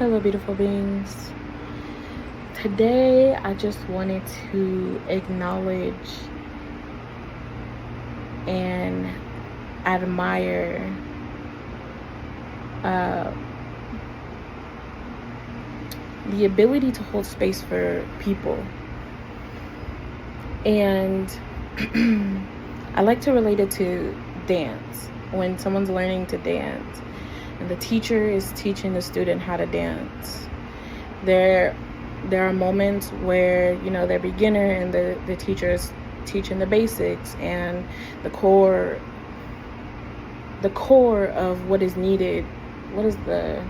Hello, beautiful beings. Today, I just wanted to acknowledge and admire the ability to hold space for people. And I like to relate it to dance. When someone's learning to dance and the teacher is teaching the student how to dance, there are moments where, they're beginner and the teacher is teaching the basics and the core of what is needed. What is the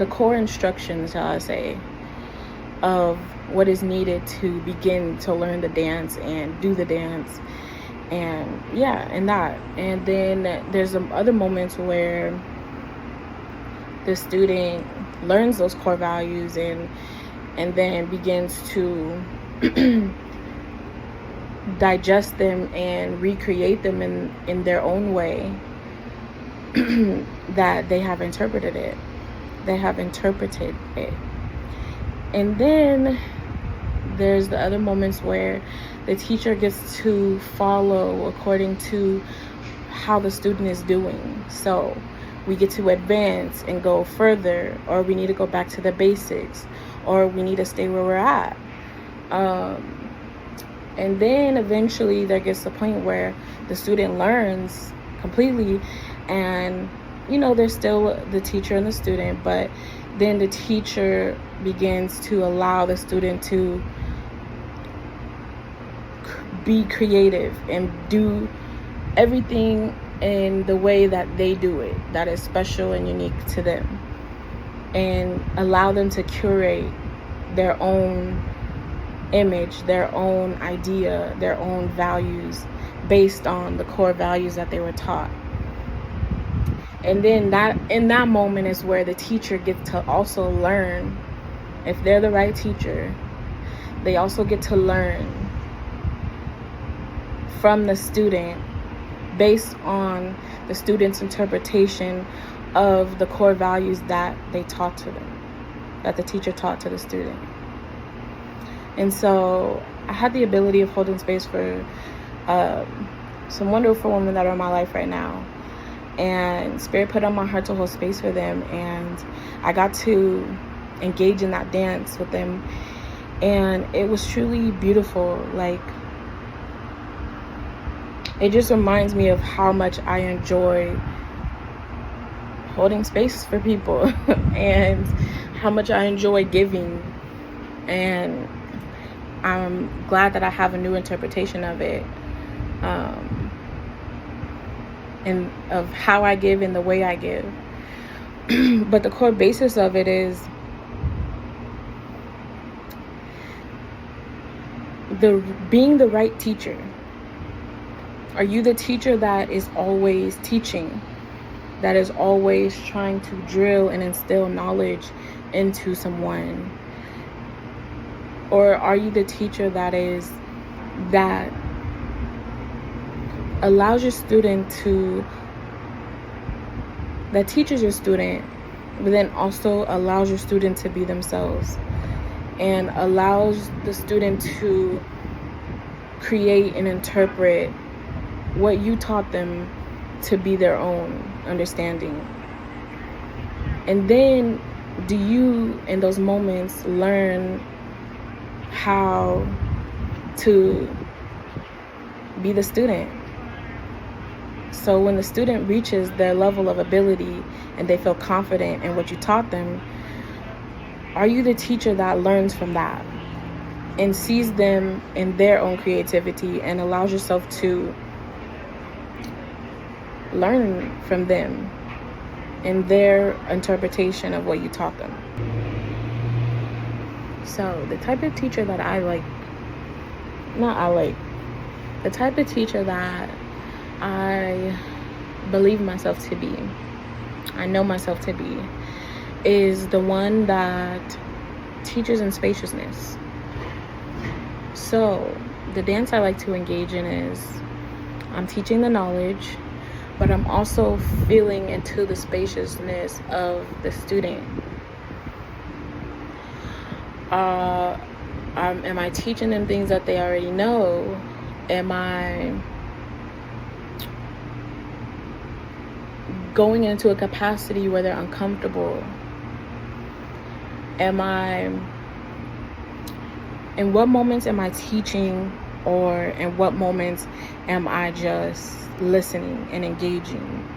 core instructions, shall I say, of what is needed to begin to learn the dance and do the dance. And and then there's other moments where the student learns those core values and then begins to digest them and recreate them in their own way that they have interpreted it. And then there's the other moments where the teacher gets to follow according to how the student is doing. So we get to advance and go further, or we need to go back to the basics, or we need to stay where we're at. And then eventually there gets a point where the student learns completely, and there's still the teacher and the student, but then the teacher begins to allow the student to be creative and do everything in the way that they do it, that is special and unique to them, and allow them to curate their own image, their own idea, their own values based on the core values that they were taught. And then in that moment is where the teacher gets to also learn. If they're the right teacher, they also get to learn from the student based on the student's interpretation of the core values that they taught to them, that the teacher taught to the student. And so I had the ability of holding space for some wonderful women that are in my life right now. And Spirit put on my heart to hold space for them. And I got to engage in that dance with them. And it was truly beautiful. Like, it just reminds me of how much I enjoy holding space for people and how much I enjoy giving. And I'm glad that I have a new interpretation of it, and of how I give and the way I give. But the core basis of it is being the right teacher. Are you the teacher that is always teaching, that is always trying to drill and instill knowledge into someone? Or are you the teacher that allows your student that teaches your student, but then also allows your student to be themselves and allows the student to create and interpret what you taught them to be their own understanding? And then do you, in those moments, learn how to be the student? So when the student reaches their level of ability and they feel confident in what you taught them, are you the teacher that learns from that and sees them in their own creativity and allows yourself to learn from them in their interpretation of what you taught them? So the type of teacher that the type of teacher that I believe myself to be, I know myself to be, is the one that teaches in spaciousness. So the dance I like to engage in is I'm teaching the knowledge, but I'm also feeling into the spaciousness of the student. Am I teaching them things that they already know? Am I going into a capacity where they're uncomfortable? In what moments am I teaching, or in what moments am I just listening and engaging?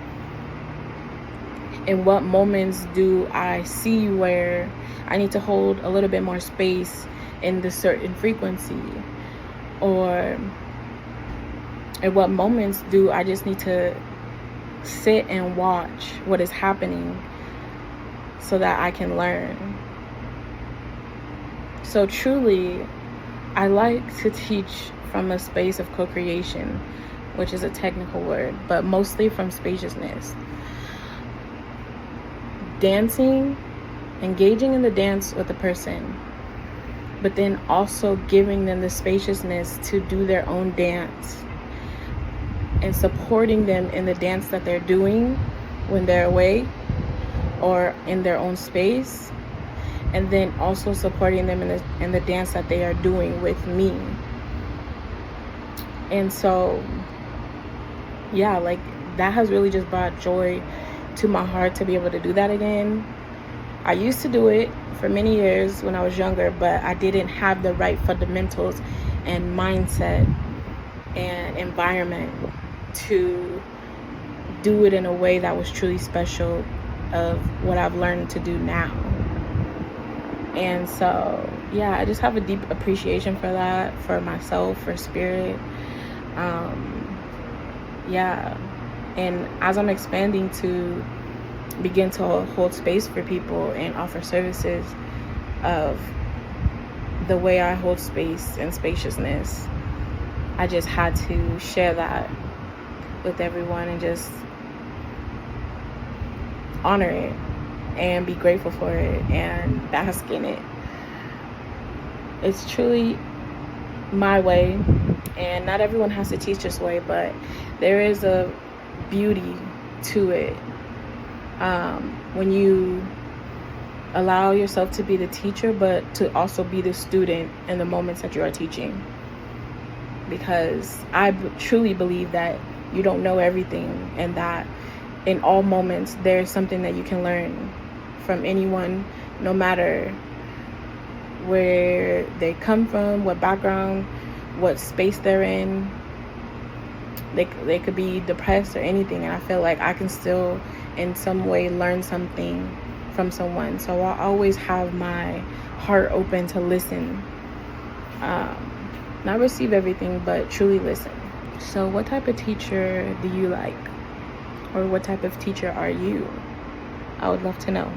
In what moments do I see where I need to hold a little bit more space in this certain frequency? Or in what moments do I just need to sit and watch what is happening so that I can learn? So truly, I like to teach from a space of co-creation, which is a technical word, but mostly from spaciousness. Dancing, engaging in the dance with the person, but then also giving them the spaciousness to do their own dance and supporting them in the dance that they're doing when they're away or in their own space, and then also supporting them in the dance that they are doing with me. And so, yeah, like that has really just brought joy to my heart to be able to do that again. I used to do it for many years when I was younger, but I didn't have the right fundamentals and mindset and environment to do it in a way that was truly special of what I've learned to do now. And so, yeah, I just have a deep appreciation for that, for myself, for spirit. Yeah. And as I'm expanding to begin to hold space for people and offer services of the way I hold space and spaciousness, I just had to share that with everyone and just honor it and be grateful for it and bask in it. It's truly my way, and not everyone has to teach this way, but there is a beauty to it when you allow yourself to be the teacher, but to also be the student in the moments that you are teaching. Because I truly believe that you don't know everything, and that in all moments there's something that you can learn from anyone, no matter where they come from, what background, what space they're in. They could be depressed or anything, and I feel like I can still in some way learn something from someone. So I'll always have my heart open to listen, not receive everything, but truly listen. So what type of teacher do you like, or what type of teacher are you? I would love to know.